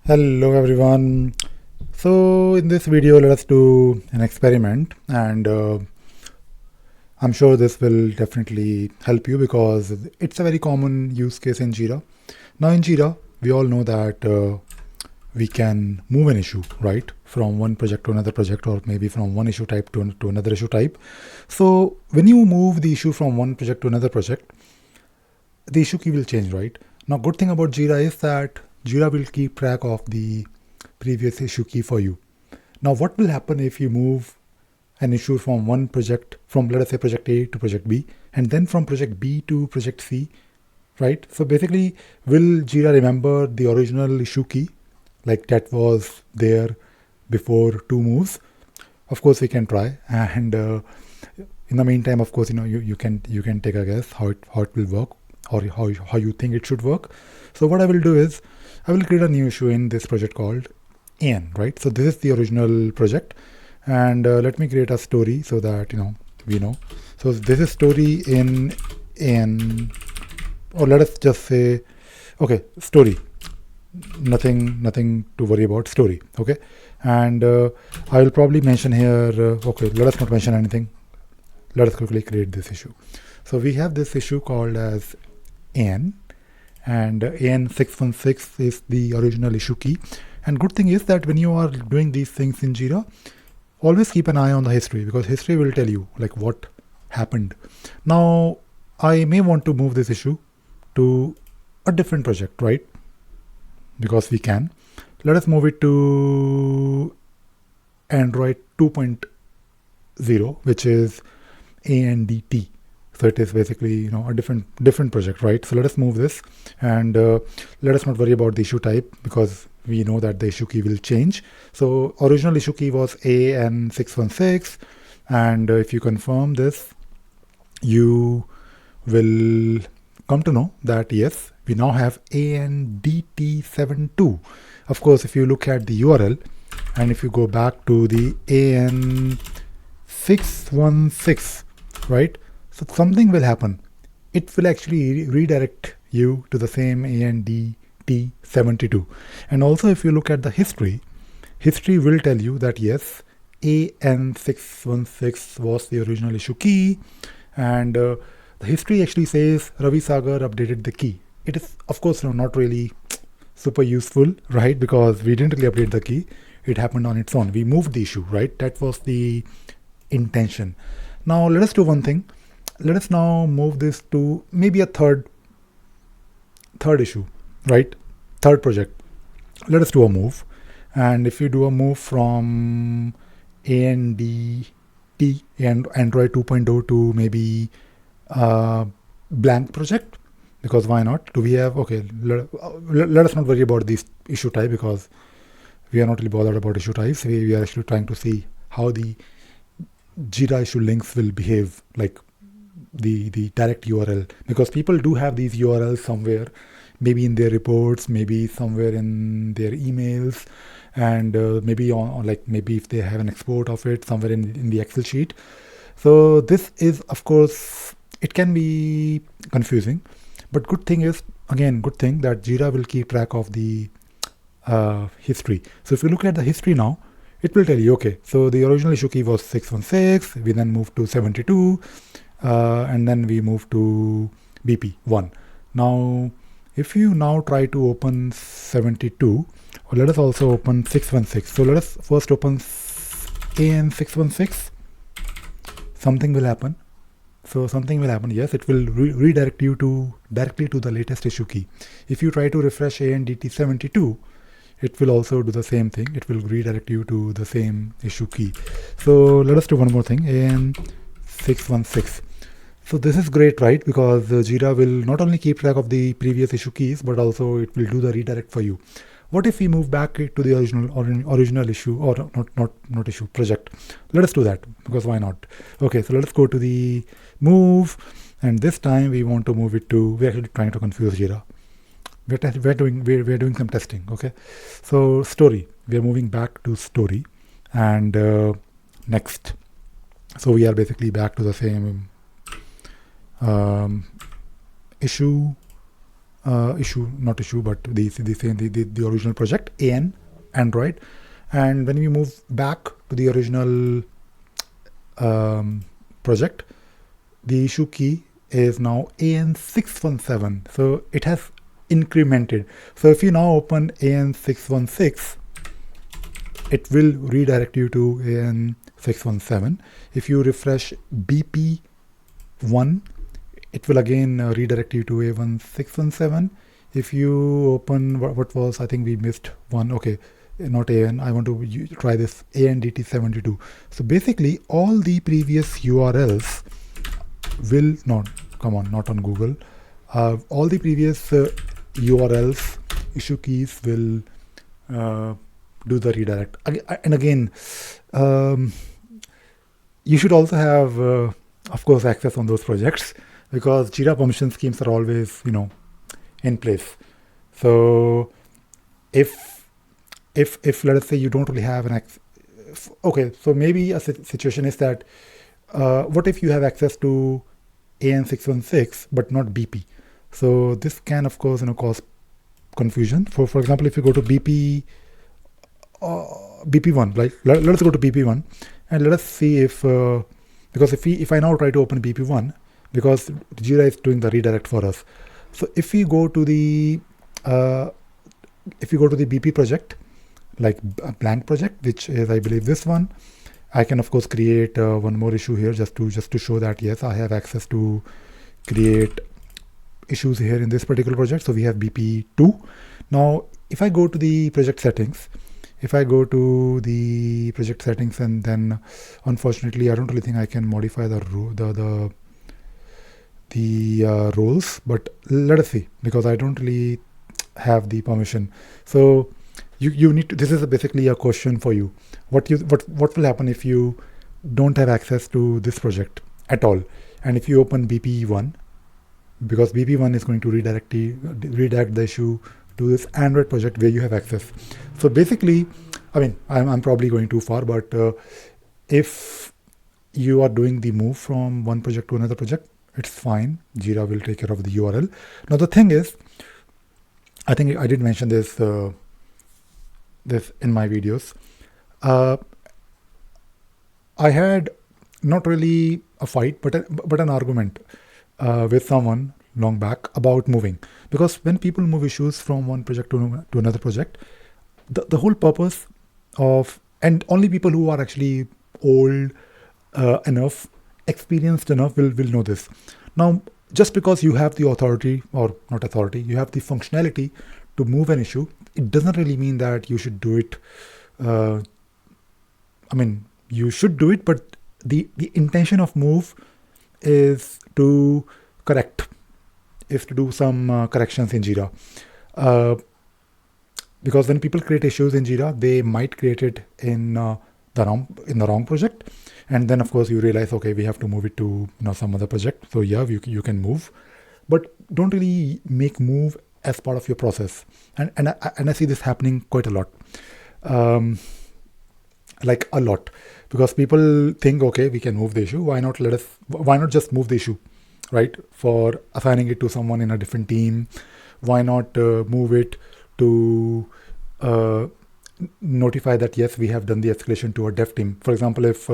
Hello everyone. So in this video let us do an experiment, and I'm sure this will definitely help you because it's a very common use case in Jira. Now in Jira we all know that we can move an issue, right, from one project to another project, or maybe from one issue type to another issue type. So when you move the issue from one project to another project, the issue key will change, right? Now good thing about Jira is that Jira will keep track of the previous issue key for you. Now what will happen if you move an issue from one project, from let us say project A to project B, and then from project B to project C, right? So basically, will Jira remember the original issue key, like that was there before two moves? Of course we can try, and in the meantime, of course, you can take a guess how it will work, or how you think it should work. So what I will do is I will create a new issue in this project called N, right? So this is the original project, and let me create a story so that we know. So this is story in N, or let us just say, okay, story. Nothing to worry about, story. Okay, and I will probably mention here. Okay, let us not mention anything. Let us quickly create this issue. So we have this issue called as N, and AN616 is the original issue key. And good thing is that when you are doing these things in Jira, always keep an eye on the history, because history will tell you like what happened. Now I may want to move this issue to a different project, right? Because we can. Let us move it to Android 2.0, which is ANDT. So it is basically a different project, right? So let us move this, and let us not worry about the issue type, because we know that the issue key will change. So original issue key was AN616, and if you confirm this, you will come to know that yes, we now have ANDT72. Of course, if you look at the URL, and if you go back to the AN616, right? So something will happen. It will actually redirect you to the same ANDT72. And also if you look at the history will tell you that yes, AN616 was the original issue key, and the history actually says Ravi Sagar updated the key. It is of course not really super useful, right? Because we didn't really update the key. It happened on its own. We moved the issue, right? That was the intention. Now let us do one thing. Let us now move this to maybe a third issue, right? Third project. Let us do a move. And if you do a move from ANDT and Android 2.0 to maybe blank project, because why not? Do we have, okay, let us not worry about this issue type, because we are not really bothered about issue types. We are actually trying to see how the Jira issue links will behave, like the direct URL, because people do have these URLs somewhere, maybe in their reports, maybe somewhere in their emails, and maybe on like maybe if they have an export of it somewhere in the Excel sheet. So this is, of course, it can be confusing, but good thing is, again, good thing that Jira will keep track of the history. So if you look at the history now, it will tell you, okay, so the original issue key was 616, we then moved to 72, and then we move to BP1. Now if you now try to open 72, or let us also open 616. So let us first open AN616. Something will happen. So something will happen. Yes, it will redirect you directly to the latest issue key. If you try to refresh ANDT72, it will also do the same thing. It will redirect you to the same issue key. So let us do one more thing, AN616. So this is great, right? Because Jira will not only keep track of the previous issue keys, but also it will do the redirect for you. What if we move back to the original issue, or not issue, project? Let us do that, because why not? Okay, so let us go to the move, and this time we want to move it to, we're actually trying to confuse Jira. We're doing some testing. Okay, so story, we are moving back to story, and next. So we are basically back to the same issue but the original project, AN, Android. And when we move back to the original project, the issue key is now AN617. So it has incremented. So if you now open AN616, it will redirect you to AN617. If you refresh BP1, it will again redirect you to A1617. If you open what was, I think we missed one. Okay, not AN. I want to try this ANDT72. So basically, all the previous URLs will not on Google. All the previous URLs, issue keys will do the redirect. And again, you should also have, of course, access on those projects, because Jira permission schemes are always, in place. So if let us say you don't really have an access, okay, so maybe a situation is that what if you have access to AN616 but not BP? So this can, of course, cause confusion. For example, if you go to BP1, like let's go to BP1 and let us see if because if I now try to open BP1, because Jira is doing the redirect for us. So if we go to the BP project, like a blank project, which is, I believe, this one, I can of course create one more issue here just to show that yes, I have access to create issues here in this particular project. So we have BP2. Now if I go to the project settings, and then unfortunately I don't really think I can modify the roles, but let us see, because I don't really have the permission. So you need to, this is basically a question for you. What will happen if you don't have access to this project at all, and if you open BP1, because BP1 is going to redirect the issue to this Android project where you have access. So basically, I mean, I'm probably going too far, but if you are doing the move from one project to another project, it's fine. Jira will take care of the URL. Now the thing is, I think I did mention this this in my videos. I had not really a fight, but an argument with someone long back about moving, because when people move issues from one project to another project, the whole purpose of, and only people who are actually old enough, experienced enough will know this. Now, just because you have the authority, or not authority, you have the functionality to move an issue, it doesn't really mean that you should do it. I mean, you should do it, but the intention of move is to correct, is to do some corrections in Jira. Because when people create issues in Jira, they might create it in the wrong project, and then of course you realize, okay, we have to move it to some other project. So yeah, you can move, but don't really make move as part of your process. And I see this happening quite a lot, like a lot, because people think, okay, we can move the issue. Why not just move the issue, right? For assigning it to someone in a different team. Why not move it to notify that yes, we have done the escalation to a dev team. For example, if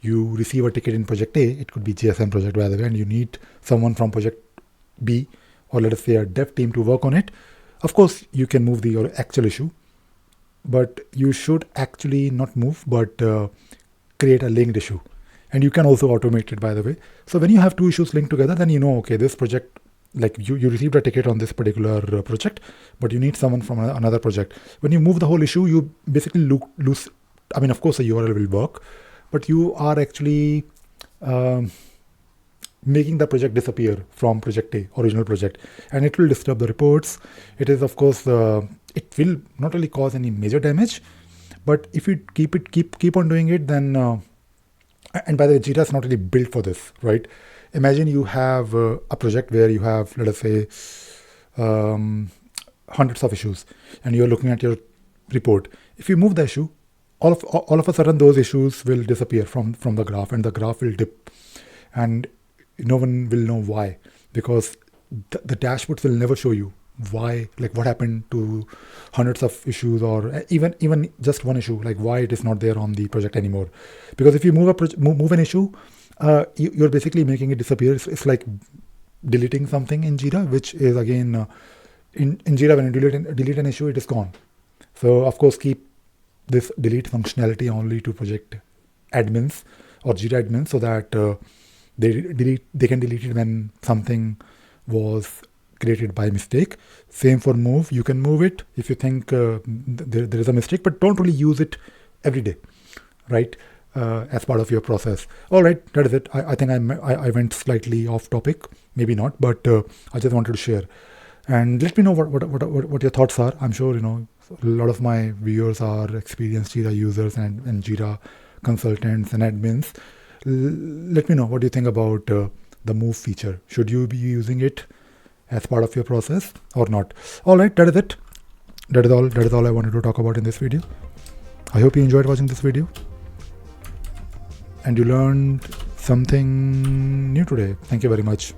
you receive a ticket in project A, it could be GSM project by the way, and you need someone from project B, or let us say a dev team, to work on it. Of course, you can move your actual issue, but you should actually not move, but create a linked issue. And you can also automate it, by the way. So when you have two issues linked together, then okay, this project, like you received a ticket on this particular project, but you need someone from another project. When you move the whole issue, you basically lose. I mean, of course, the URL will work, but you are actually making the project disappear from project A, original project, and it will disturb the reports. It is, of course, it will not really cause any major damage, but if you keep on doing it, then and by the way, Jira is not really built for this, right? Imagine you have a project where you have, let us say, hundreds of issues, and you're looking at your report. If you move the issue, all of a sudden those issues will disappear from the graph, and the graph will dip, and no one will know why, because the dashboards will never show you why, like what happened to hundreds of issues, or even just one issue, like why it is not there on the project anymore. Because if you move an issue, you're basically making it disappear. It's like deleting something in Jira, which is again in Jira, when you delete an issue, it is gone. So of course, keep this delete functionality only to project admins or Jira admins, so that they can delete it when something was created by mistake. Same for move. You can move it if you think there is a mistake, but don't really use it every day, right? As part of your process. All right, that is it. I think I went slightly off topic, maybe not, but I just wanted to share. And let me know what your thoughts are. I'm sure a lot of my viewers are experienced Jira users and Jira consultants and admins. Let me know what you think about the move feature. Should you be using it as part of your process or not? All right, that is it. That is all I wanted to talk about in this video. I hope you enjoyed watching this video and you learned something new today. Thank you very much.